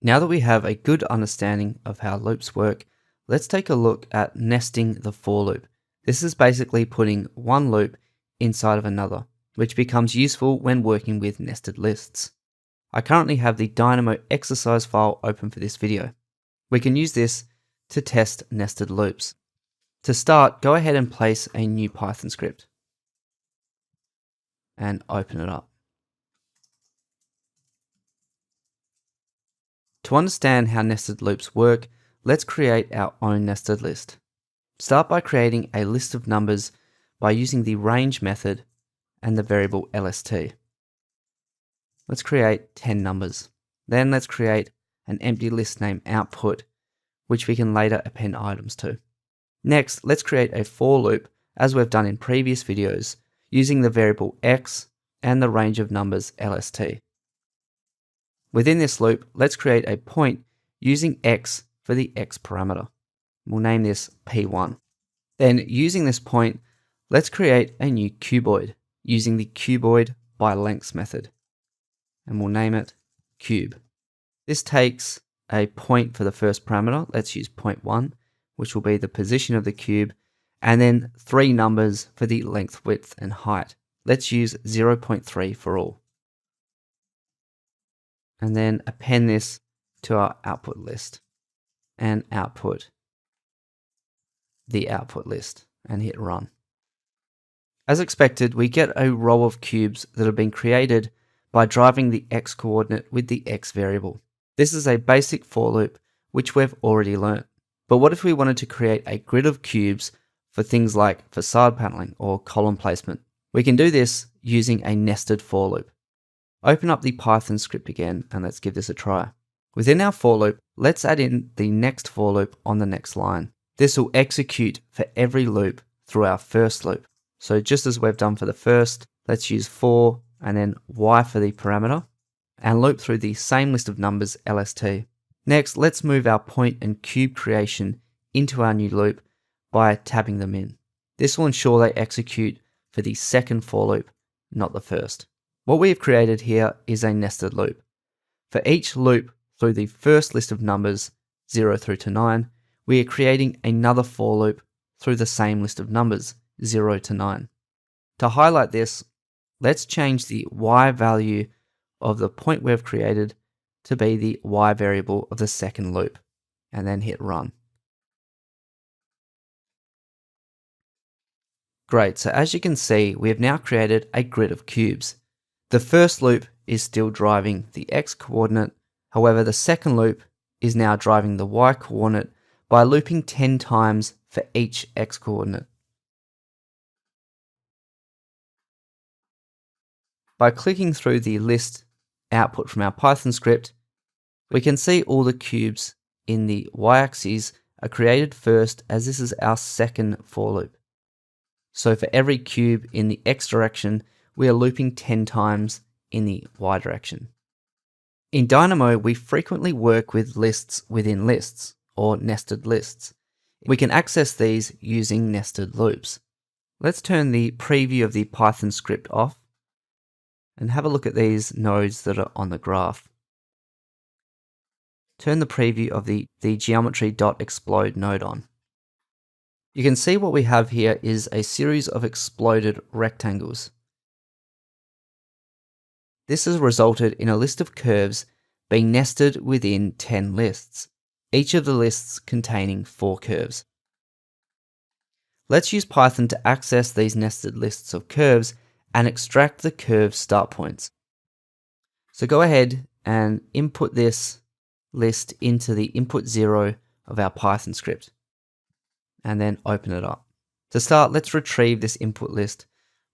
Now that we have a good understanding of how loops work, let's take a look at nesting the for loop. This is basically putting one loop inside of another, which becomes useful when working with nested lists. I currently have the Dynamo exercise file open for this video. We can use this to test nested loops. To start, go ahead and place a new Python script and open it up. To understand how nested loops work, let's create our own nested list. Start by creating a list of numbers by using the range method and the variable LST. Let's create 10 numbers. Then let's create an empty list name output, which we can later append items to. Next, let's create a for loop, as we've done in previous videos, using the variable x and the range of numbers LST. Within this loop, let's create a point using x for the x parameter. We'll name this P1. Then, using this point, let's create a new cuboid using the cuboid by lengths method. And we'll name it cube. This takes a point for the first parameter. Let's use point 1, which will be the position of the cube, and then 3 numbers for the length, width, and height. Let's use 0.3 for all. And then append this to our output list and output the output list and hit run. As expected, we get a row of cubes that have been created by driving the x coordinate with the x variable. This is a basic for loop, which we've already learnt. But what if we wanted to create a grid of cubes for things like facade paneling or column placement? We can do this using a nested for loop. Open up the Python script again and let's give this a try. Within our for loop, let's add in the next for loop on the next line. This will execute for every loop through our first loop. So just as we've done for the first, let's use for and then y for the parameter and loop through the same list of numbers LST. Next, let's move our point and cube creation into our new loop by tabbing them in. This will ensure they execute for the second for loop, not the first. What we have created here is a nested loop. For each loop through the first list of numbers 0 through to 9, we are creating another for loop through the same list of numbers 0 to 9. To highlight this, let's change the y value of the point we've created to be the y variable of the second loop, and then hit run. Great, so as you can see, we have now created a grid of cubes. The first loop is still driving the x coordinate, however the second loop is now driving the y coordinate by looping 10 times for each x coordinate. By clicking through the list output from our Python script, we can see all the cubes in the y-axis are created first, as this is our second for loop. So for every cube in the x direction, we are looping 10 times in the y direction. In Dynamo, we frequently work with lists within lists, or nested lists. We can access these using nested loops. Let's turn the preview of the Python script off and have a look at these nodes that are on the graph. Turn the preview of the geometry.explode node on. You can see what we have here is a series of exploded rectangles. This has resulted in a list of curves being nested within 10 lists, each of the lists containing 4 curves. Let's use Python to access these nested lists of curves and extract the curve start points. So go ahead and input this list into the input 0 of our Python script, and then open it up. To start, let's retrieve this input list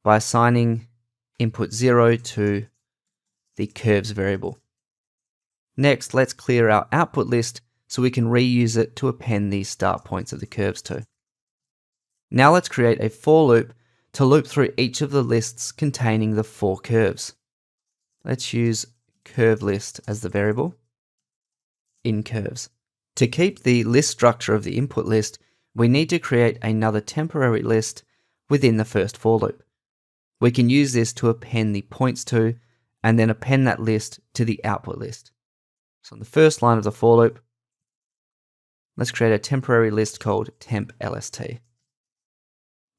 by assigning input 0 to the curves variable. Next, let's clear our output list so we can reuse it to append the start points of the curves to. Now let's create a for loop to loop through each of the lists containing the 4 curves. Let's use curve list as the variable in curves. To keep the list structure of the input list, we need to create another temporary list within the first for loop. We can use this to append the points to and then append that list to the output list. So on the first line of the for loop, let's create a temporary list called temp_lst.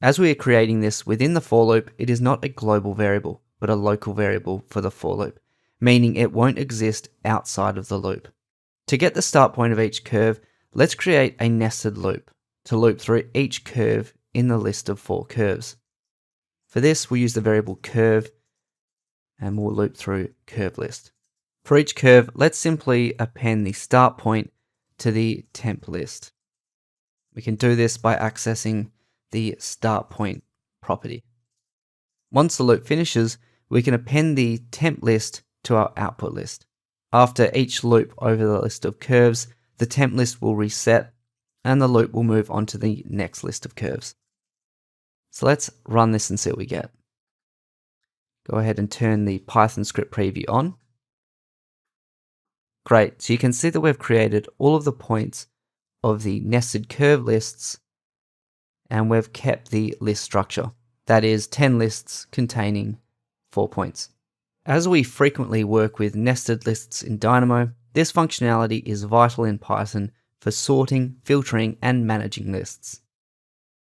As we are creating this within the for loop, it is not a global variable, but a local variable for the for loop, meaning it won't exist outside of the loop. To get the start point of each curve, let's create a nested loop to loop through each curve in the list of 4 curves. For this, we'll use the variable curve and we'll loop through curve list. For each curve, let's simply append the start point to the temp list. We can do this by accessing the start point property. Once the loop finishes, we can append the temp list to our output list. After each loop over the list of curves, the temp list will reset and the loop will move on to the next list of curves. So let's run this and see what we get. Go ahead and turn the Python script preview on. Great, so you can see that we've created all of the points of the nested curve lists and we've kept the list structure. That is 10 lists containing 4 points. As we frequently work with nested lists in Dynamo, this functionality is vital in Python for sorting, filtering, and managing lists.